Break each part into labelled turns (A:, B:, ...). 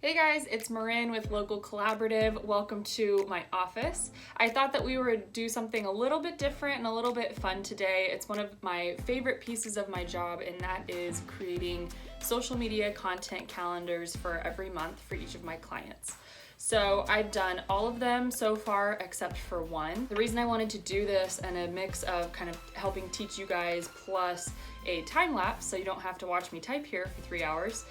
A: Hey guys, it's Marin with Local Collaborative. Welcome to my office. I thought that we would do something a little bit different and a little bit fun today. It's one of my favorite pieces of my job, and that is creating social media content calendars for every month for each of my clients. So I've done all of them so far except for one. The reason I wanted to do this and a mix of kind of helping teach you guys plus a time lapse so you don't have to watch me type here for 3 hours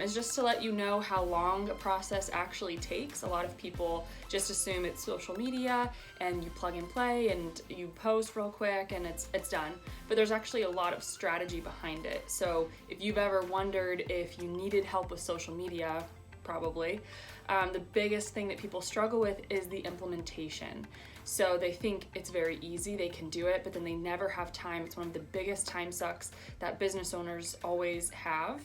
A: is just to let you know how long a process actually takes. A lot of people just assume it's social media and you plug and play and you post real quick and it's done. But there's actually a lot of strategy behind it. So if you've ever wondered if you needed help with social media, probably. The biggest thing that people struggle with is the implementation. So they think it's very easy, they can do it, but then they never have time. It's one of the biggest time sucks that business owners always have.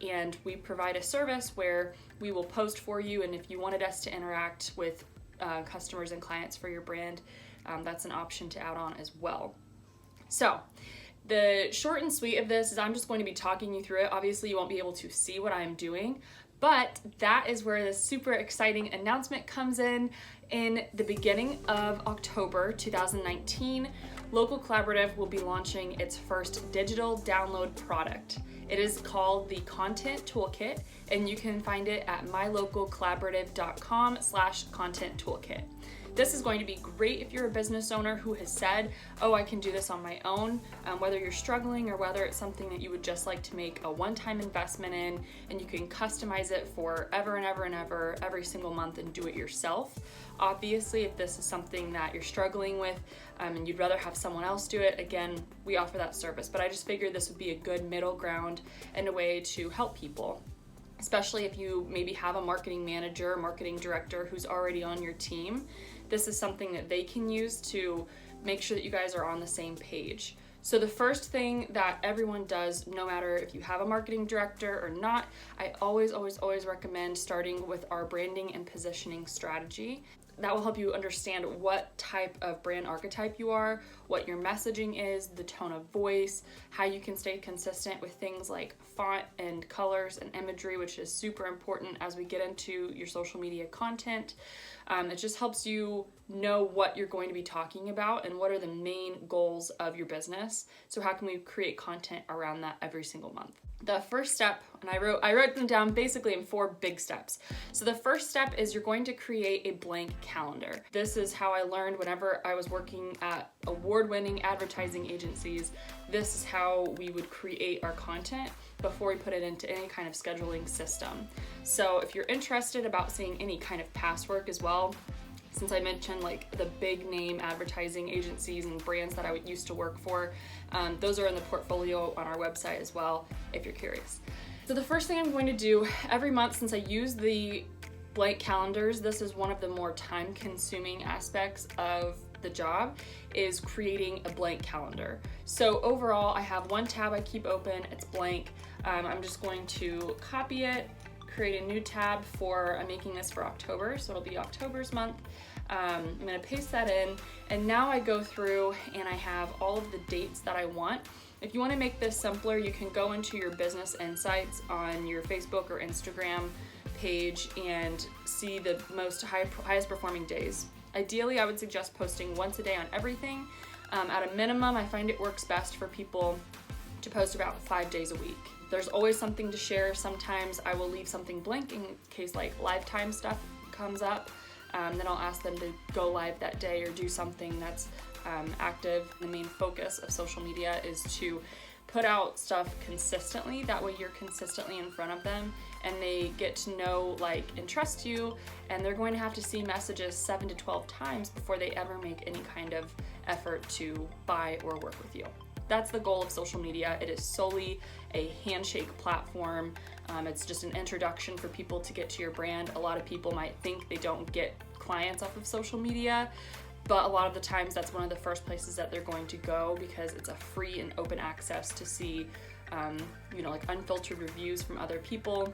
A: And we provide a service where we will post for you, and if you wanted us to interact with customers and clients for your brand, that's an option to add on as well. So the short and sweet of this is I'm just going to be talking you through it. Obviously you won't be able to see what I'm doing, but that is where this super exciting announcement comes in. In the beginning of October 2019, Local Collaborative will be launching its first digital download product. It is called the Content Toolkit, and you can find it at mylocalcollaborative.com/content toolkit. This is going to be great if you're a business owner who has said, oh, I can do this on my own, whether you're struggling or whether it's something that you would just like to make a one-time investment in, and you can customize it for ever and ever and ever, every single month, and do it yourself. Obviously, if this is something that you're struggling with and you'd rather have someone else do it, again, we offer that service. But I just figured this would be a good middle ground and a way to help people, especially if you maybe have a marketing manager, marketing director who's already on your team. This is something that they can use to make sure that you guys are on the same page. So the first thing that everyone does, no matter if you have a marketing director or not, I always recommend starting with our branding and positioning strategy. That will help you understand what type of brand archetype you are, what your messaging is, the tone of voice, how you can stay consistent with things like font and colors and imagery, which is super important as we get into your social media content. It just helps you know what you're going to be talking about and what are the main goals of your business. So how can we create content around that every single month? The first step, and I wrote them down basically in 4 big steps. So the first step is you're going to create a blank calendar. This is how I learned whenever I was working at award-winning advertising agencies. This is how we would create our content before we put it into any kind of scheduling system. So if you're interested about seeing any kind of past work as well, since I mentioned like the big name advertising agencies and brands that I used to work for, those are in the portfolio on our website as well, if you're curious. So the first thing I'm going to do every month, since I use the blank calendars, this is one of the more time-consuming aspects of the job, is creating a blank calendar. So overall, I have one tab I keep open, it's blank. I'm just going to copy it, create a new tab I'm making this for October, so it'll be October's month. I'm gonna paste that in, and now I go through and I have all of the dates that I want. If you wanna make this simpler, you can go into your business insights on your Facebook or Instagram page and see the highest performing days. Ideally, I would suggest posting once a day on everything. At a minimum, I find it works best for people to post about 5 days a week. There's always something to share. Sometimes I will leave something blank in case like lifetime stuff comes up. Then I'll ask them to go live that day or do something that's active. The main focus of social media is to put out stuff consistently. That way you're consistently in front of them and they get to know, like, and trust you, and they're going to have to see messages 7 to 12 times before they ever make any kind of effort to buy or work with you. That's the goal of social media. It is solely a handshake platform. It's just an introduction for people to get to your brand. A lot of people might think they don't get clients off of social media, but a lot of the times that's one of the first places that they're going to go because it's a free and open access to see, like unfiltered reviews from other people,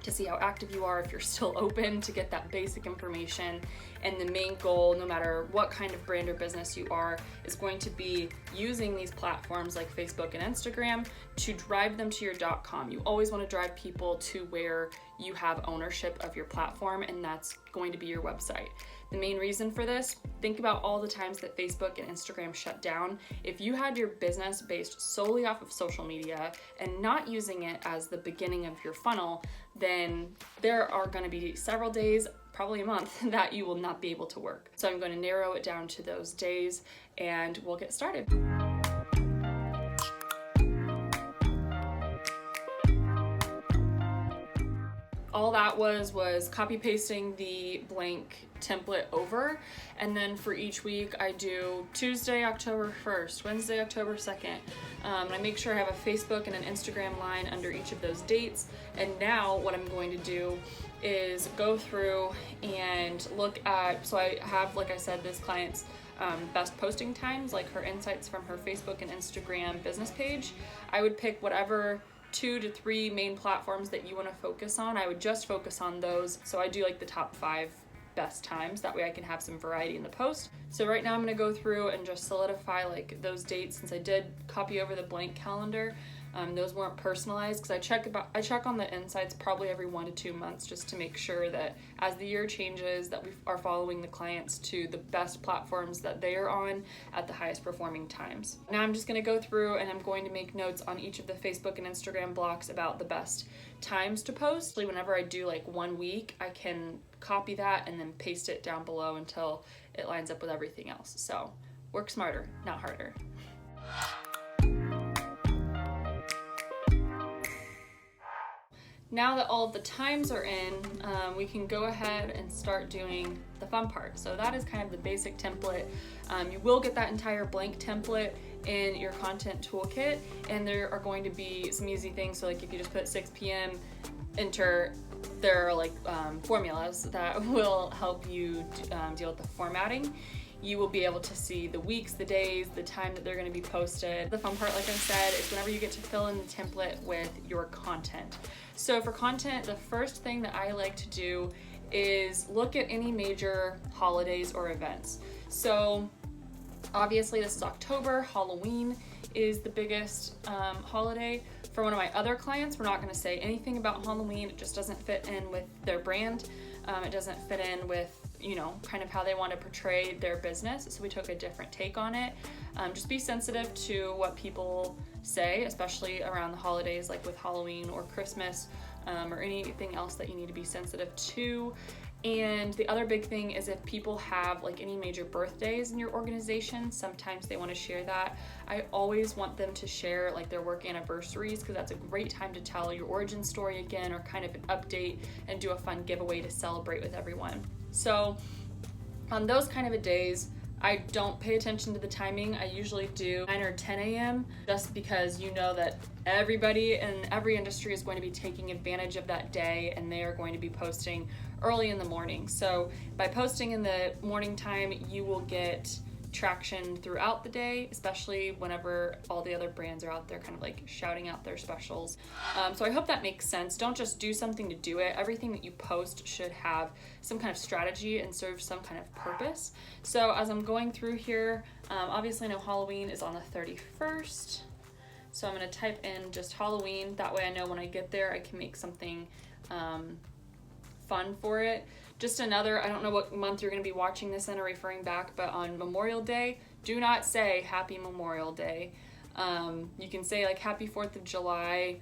A: to see how active you are, if you're still open, to get that basic information. And the main goal, no matter what kind of brand or business you are, is going to be using these platforms like Facebook and Instagram to drive them to your .com. You always want to drive people to where you have ownership of your platform, and that's going to be your website. The main reason for this, think about all the times that Facebook and Instagram shut down. If you had your business based solely off of social media and not using it as the beginning of your funnel, then there are going to be several days, probably a month, that you will not be able to work. So I'm going to narrow it down to those days and we'll get started. All that was copy pasting the blank template over, and then for each week I do Tuesday, October 1st, Wednesday, October 2nd. I make sure I have a Facebook and an Instagram line under each of those dates. And now what I'm going to do is go through and look at, so I have, like I said, this client's best posting times, like her insights from her Facebook and Instagram business page. I would pick whatever 2 to 3 main platforms that you want to focus on. I would just focus on those. So I do like the top 5 best times. That way I can have some variety in the post. So right now I'm going to go through and just solidify like those dates, since I did copy over the blank calendar. Those weren't personalized because I check on the insights probably every 1 to 2 months, just to make sure that as the year changes that we are following the clients to the best platforms that they are on at the highest performing times. Now I'm just going to go through and I'm going to make notes on each of the Facebook and Instagram blocks about the best times to post. Whenever I do like 1 week, I can copy that and then paste it down below until it lines up with everything else. So work smarter, not harder. Now that all of the times are in, we can go ahead and start doing the fun part. So that is kind of the basic template. You will get that entire blank template in your content toolkit, and there are going to be some easy things. So like if you just put 6 p.m. enter, there are like formulas that will help you deal with the formatting. You will be able to see the weeks, the days, the time that they're going to be posted. The fun part, like I said, is whenever you get to fill in the template with your content. So for content, the first thing that I like to do is look at any major holidays or events. So obviously this is October. Halloween is the biggest holiday. For one of my other clients, we're not going to say anything about Halloween. It just doesn't fit in with their brand. It doesn't fit in with, kind of how they want to portray their business. So we took a different take on it. Just be sensitive to what people say, especially around the holidays, like with Halloween or Christmas, or anything else that you need to be sensitive to. And the other big thing is if people have like any major birthdays in your organization, sometimes they want to share that. I always want them to share like their work anniversaries, because that's a great time to tell your origin story again, or kind of an update, and do a fun giveaway to celebrate with everyone. So on those kind of days, I don't pay attention to the timing. I usually do 9 or 10 a.m. just because you know that everybody in every industry is going to be taking advantage of that day, and they are going to be posting early in the morning. So by posting in the morning time, you will get traction throughout the day, especially whenever all the other brands are out there kind of like shouting out their specials. So I hope that makes sense. Don't just do something to do it. Everything that you post should have some kind of strategy and serve some kind of purpose. So as I'm going through here, obviously I know Halloween is on the 31st. So I'm going to type in just Halloween. That way I know when I get there I can make something fun for it. Just another, I don't know what month you're going to be watching this in or referring back, but on Memorial Day, do not say Happy Memorial Day. You can say like Happy 4th of July,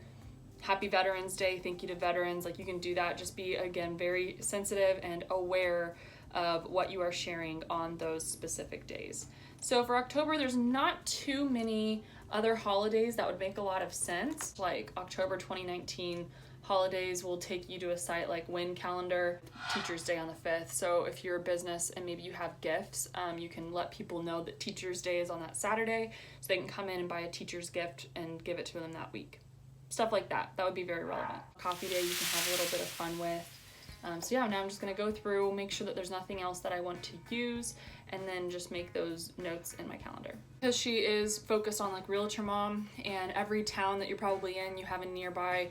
A: Happy Veterans Day, thank you to veterans. Like you can do that. Just be, again, very sensitive and aware of what you are sharing on those specific days. So for October, there's not too many other holidays that would make a lot of sense. Like October 2019 holidays will take you to a site like Win Calendar, Teachers Day on the 5th. So if you're a business and maybe you have gifts, you can let people know that Teachers Day is on that Saturday, so they can come in and buy a teacher's gift and give it to them that week. Stuff like that. That would be very relevant. Coffee Day you can have a little bit of fun with. So yeah, now I'm just going to go through, make sure that there's nothing else that I want to use, and then just make those notes in my calendar. Because she is focused on like Realtor Mom, and every town that you're probably in, you have a nearby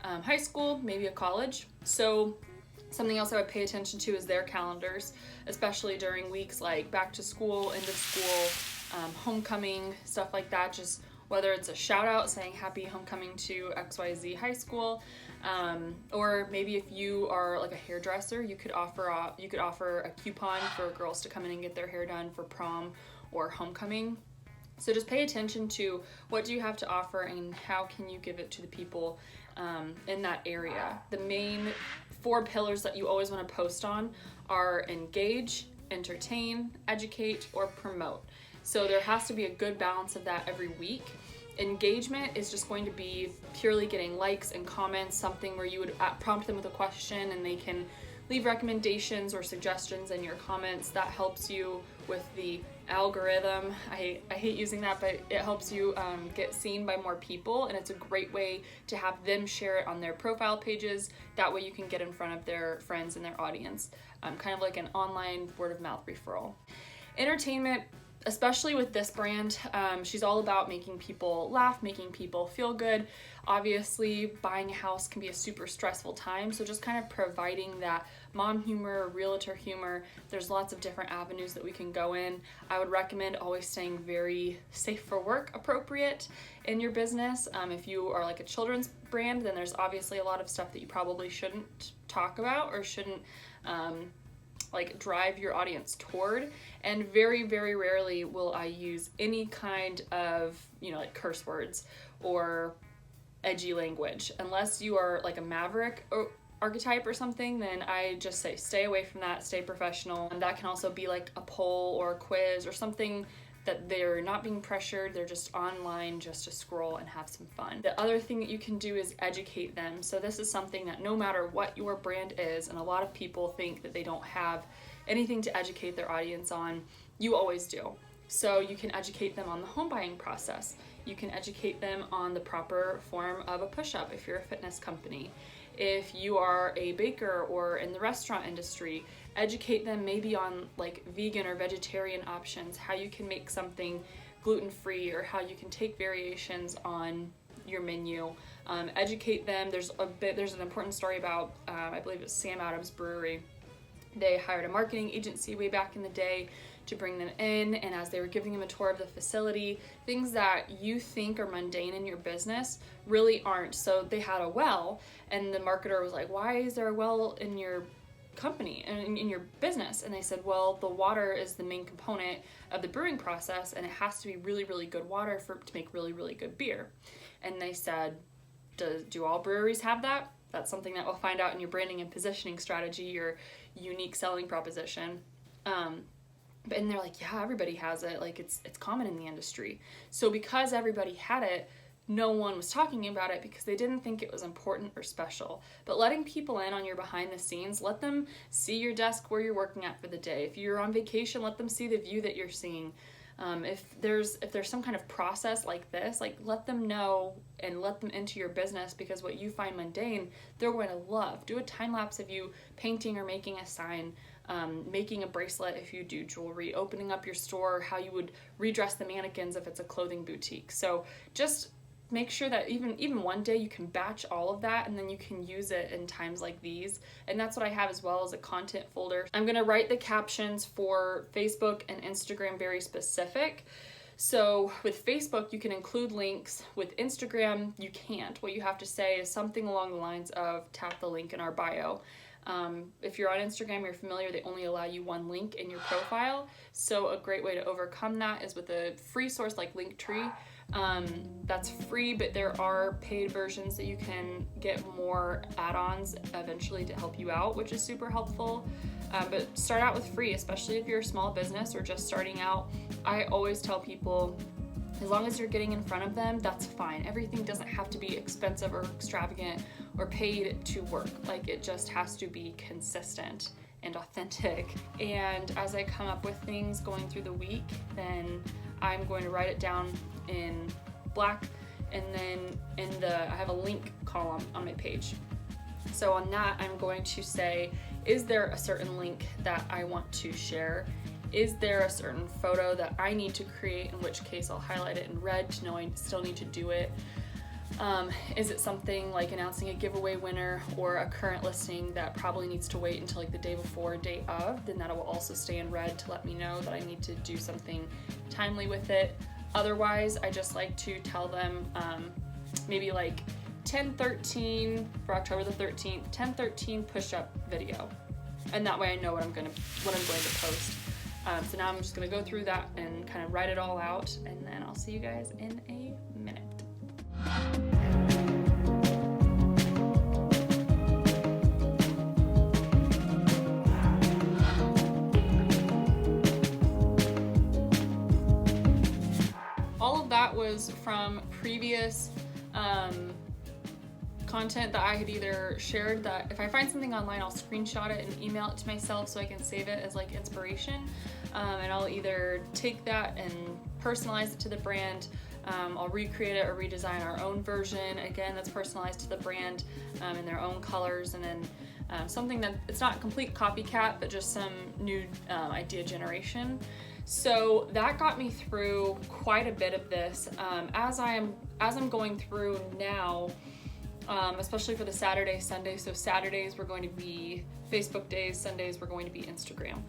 A: high school, maybe a college. So something else I would pay attention to is their calendars, especially during weeks like back to school, end of school, homecoming, stuff like that. Just whether it's a shout out saying happy homecoming to XYZ high school, or maybe if you are like a hairdresser, you could offer a coupon for girls to come in and get their hair done for prom or homecoming. So just pay attention to what do you have to offer and how can you give it to the people in that area. The main 4 pillars that you always want to post on are engage, entertain, educate, or promote. So there has to be a good balance of that every week. Engagement is just going to be purely getting likes and comments, something where you would prompt them with a question and they can leave recommendations or suggestions in your comments. That helps you with the algorithm. I hate using that, but it helps you get seen by more people, and it's a great way to have them share it on their profile pages. That way you can get in front of their friends and their audience, kind of like an online word of mouth referral. Entertainment, especially with this brand, she's all about making people laugh, making people feel good. Obviously, buying a house can be a super stressful time, so just kind of providing that mom humor, realtor humor. There's lots of different avenues that we can go in. I would recommend always staying very safe for work appropriate in your business. If you are like a children's brand, then there's obviously a lot of stuff that you probably shouldn't talk about or shouldn't like drive your audience toward. And very, very rarely will I use any kind of, like curse words or edgy language. Unless you are like a maverick archetype or something, then I just say stay away from that, stay professional. And that can also be like a poll or a quiz or something that they're not being pressured, they're just online just to scroll and have some fun. The other thing that you can do is educate them. So this is something that no matter what your brand is, and a lot of people think that they don't have anything to educate their audience on, you always do. So you can educate them on the home buying process. You can educate them on the proper form of a push-up if you're a fitness company. If you are a baker or in the restaurant industry, educate them maybe on like vegan or vegetarian options, how you can make something gluten-free or how you can take variations on your menu. Educate them. There's an important story about, I believe it's Sam Adams Brewery. They hired a marketing agency way back in the day to bring them in, and as they were giving them a tour of the facility, things that you think are mundane in your business really aren't. So they had a well, and the marketer was like, why is there a well in your company and in your business? And they said, well, the water is the main component of the brewing process, and it has to be really, really good water to make really, really good beer. And they said, do all breweries have that? That's something that we'll find out in your branding and positioning strategy, your unique selling proposition. And they're like, yeah, everybody has it. Like it's common in the industry. So because everybody had it, no one was talking about it because they didn't think it was important or special. But letting people in on your behind the scenes, let them see your desk where you're working at for the day. If you're on vacation, let them see the view that you're seeing. If there's some kind of process like this, like let them know and let them into your business, because what you find mundane, they're going to love. Do a time lapse of you painting or making a sign, making a bracelet if you do jewelry, opening up your store, how you would redress the mannequins if it's a clothing boutique. So just make sure that even one day you can batch all of that and then you can use it in times like these. And that's what I have as well as a content folder. I'm gonna write the captions for Facebook and Instagram very specific. So with Facebook, you can include links. With Instagram, you can't. What you have to say is something along the lines of tap the link in our bio. If you're on Instagram, you're familiar, they only allow you one link in your profile. So a great way to overcome that is with a free source like Linktree. That's free, but there are paid versions that you can get more add-ons eventually to help you out, which is super helpful. But start out with free, especially if you're a small business or just starting out. I always tell people, as long as you're getting in front of them, that's fine. Everything doesn't have to be expensive or extravagant or paid to work. Like, it just has to be consistent and authentic. And as I come up with things going through the week, then I'm going to write it down in black, and then I have a link column on my page. So on that, I'm going to say, is there a certain link that I want to share? Is there a certain photo that I need to create, in which case I'll highlight it in red to know I still need to do it? Is it something like announcing a giveaway winner or a current listing that probably needs to wait until like the day before, day of? Then that will also stay in red to let me know that I need to do something timely with it. Otherwise, I just like to tell them maybe like 10/13 for October the 13th, 10/13 push-up video, and that way I know what I'm going to post. So now I'm just going to go through that and kind of write it all out, and then I'll see you guys in a minute. All of that was from previous content that I had either shared, that if I find something online, I'll screenshot it and email it to myself so I can save it as like inspiration. And I'll either take that and personalize it to the brand. I'll recreate it or redesign our own version. Again, that's personalized to the brand in their own colors, and then something that it's not complete copycat, but just some new idea generation. So that got me through quite a bit of this. As I'm going through now, especially for the Saturday, Sunday. So Saturdays we're going to be Facebook days, Sundays we're going to be Instagram.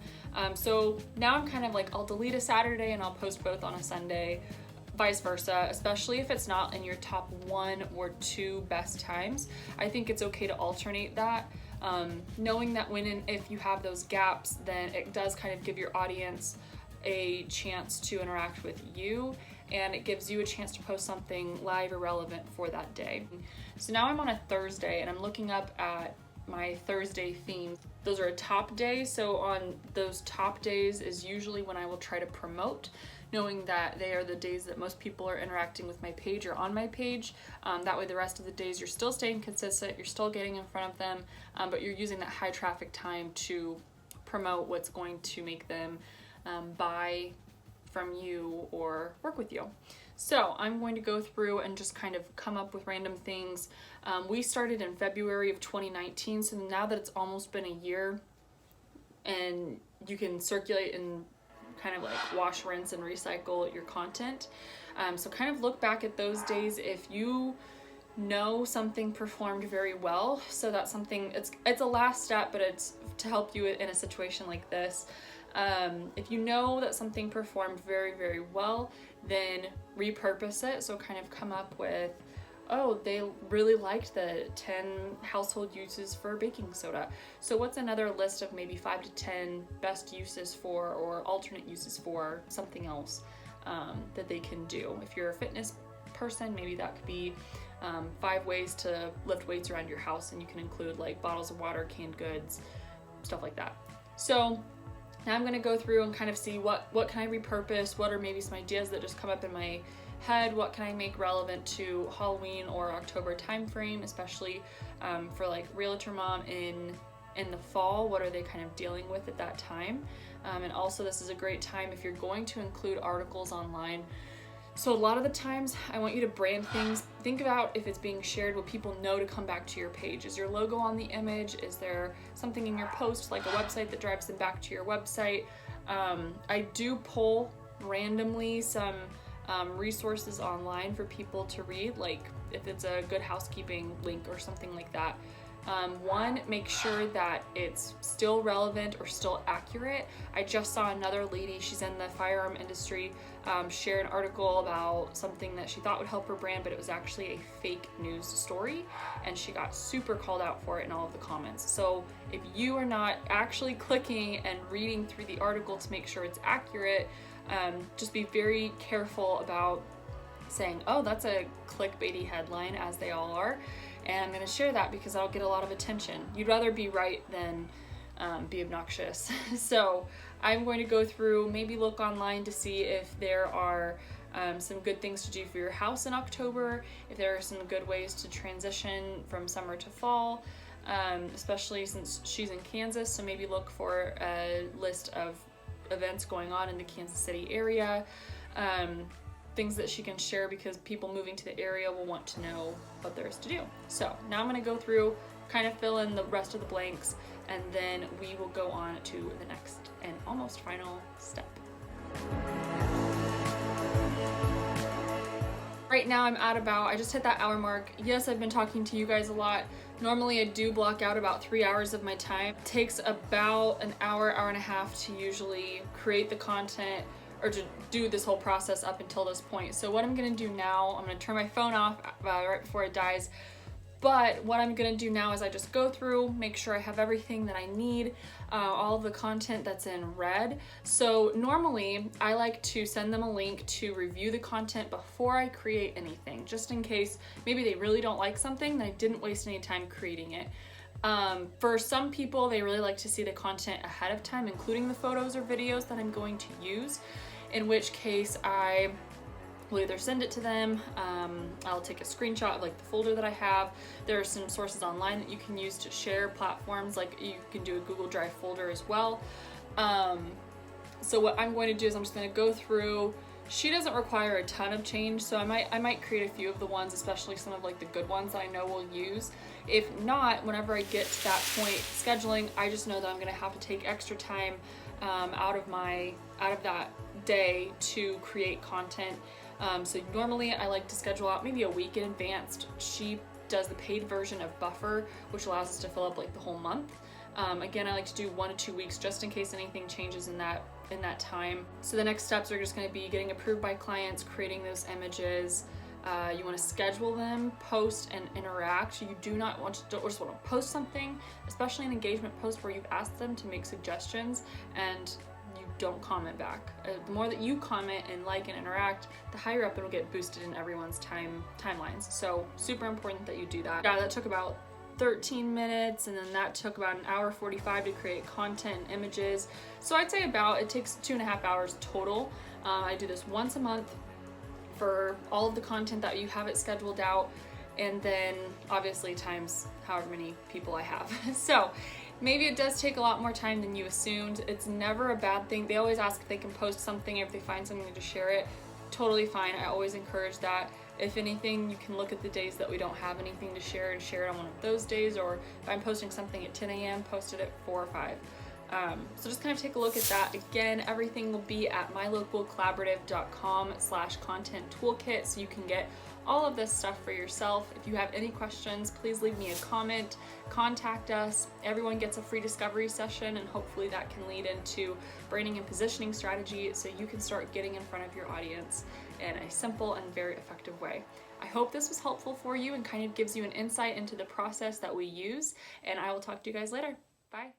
A: So now I'm kind of like, I'll delete a Saturday and I'll post both on a Sunday, vice versa, especially if it's not in your top 1 or 2 best times. I think it's okay to alternate that. Knowing that when and if you have those gaps, then it does kind of give your audience a chance to interact with you, and it gives you a chance to post something live or relevant for that day. So now I'm on a Thursday and I'm looking up at my Thursday themes. Those are a top day, so on those top days is usually when I will try to promote, knowing that they are the days that most people are interacting with my page or on my page. That way the rest of the days you're still staying consistent, you're still getting in front of them, but you're using that high traffic time to promote what's going to make them buy from you or work with you. So I'm going to go through and just kind of come up with random things. We started in February of 2019, so now that it's almost been a year and you can circulate and kind of like wash, rinse, and recycle your content. So kind of look back at those days if you know something performed very well. So that's something, it's a last step, but it's to help you in a situation like this. If you know that something performed very, very well, then repurpose it. So kind of come up with, oh, they really liked the 10 household uses for baking soda. So what's another list of maybe 5 to 10 best uses for or alternate uses for something else that they can do? If you're a fitness person, maybe that could be 5 ways to lift weights around your house, and you can include like bottles of water, canned goods, stuff like that. So now I'm going to go through and kind of see what can I repurpose, what are maybe some ideas that just come up in my head, what can I make relevant to Halloween or October timeframe, especially for like realtor mom in the fall, what are they kind of dealing with at that time? And also this is a great time if you're going to include articles online. So a lot of the times I want you to brand things. Think about if it's being shared, will people know to come back to your page? Is your logo on the image? Is there something in your post like a website that drives them back to your website? I do pull randomly some resources online for people to read, like if it's a Good Housekeeping link or something like that. One, make sure that it's still relevant or still accurate. I just saw another lady, she's in the firearm industry, share an article about something that she thought would help her brand, but it was actually a fake news story, and she got super called out for it in all of the comments. So if you are not actually clicking and reading through the article to make sure it's accurate, just be very careful about saying, oh, that's a clickbaity headline, as they all are, and I'm going to share that because I'll get a lot of attention. You'd rather be right than be obnoxious. So I'm going to go through, maybe look online to see if there are some good things to do for your house in October, if there are some good ways to transition from summer to fall, especially since she's in Kansas. So maybe look for a list of events going on in the Kansas City area, things that she can share, because people moving to the area will want to know what there is to do. So now I'm going to go through, kind of fill in the rest of the blanks, and then we will go on to the next and almost final step. Right now I'm at about, I just hit that hour mark. Yes, I've been talking to you guys a lot. Normally I do block out about 3 hours of my time. It takes about an hour, hour and a half to usually create the content or to do this whole process up until this point. So what I'm gonna do now, I'm gonna turn my phone off right before it dies. But what I'm gonna do now is I just go through, make sure I have everything that I need, all of the content that's in red. So normally I like to send them a link to review the content before I create anything, just in case maybe they really don't like something, then I didn't waste any time creating it. For some people, they really like to see the content ahead of time, including the photos or videos that I'm going to use, in which case I will either send it to them, I'll take a screenshot of like the folder that I have. There are some sources online that you can use to share platforms, like you can do a Google Drive folder as well. So what I'm going to do is I'm just going to go through. She doesn't require a ton of change, so I might create a few of the ones, especially some of like the good ones that I know we'll use. If not, whenever I get to that point scheduling, I just know that I'm going to have to take extra time out of that day to create content. So normally I like to schedule out maybe a week in advance. She does the paid version of Buffer, which allows us to fill up like the whole month. Again, I like to do 1 to 2 weeks just in case anything changes in that time. So the next steps are just going to be getting approved by clients, creating those images. You want to schedule them, post, and interact. You do not want to just want to post something, especially an engagement post where you've asked them to make suggestions and you don't comment back. The more that you comment and like and interact, the higher up it'll get boosted in everyone's timelines. So super important that you do that. Yeah, that took about 13 minutes, and then that took about an hour 45 to create content and images. So I'd say it takes 2.5 hours total. I do this once a month for all of the content that you have it scheduled out, and then obviously times however many people I have. So maybe it does take a lot more time than you assumed. It's never a bad thing. They always ask if they can post something, if they find something to share it. Totally fine. I always encourage that. If anything, you can look at the days that we don't have anything to share and share it on one of those days, or if I'm posting something at 10 a.m., post it at 4 or 5. So just kind of take a look at that. Again, everything will be at mylocalcollaborative.com/content toolkit, so you can get all of this stuff for yourself. If you have any questions, please leave me a comment, contact us. Everyone gets a free discovery session, and hopefully that can lead into branding and positioning strategy so you can start getting in front of your audience in a simple and very effective way. I hope this was helpful for you and kind of gives you an insight into the process that we use, and I will talk to you guys later. Bye.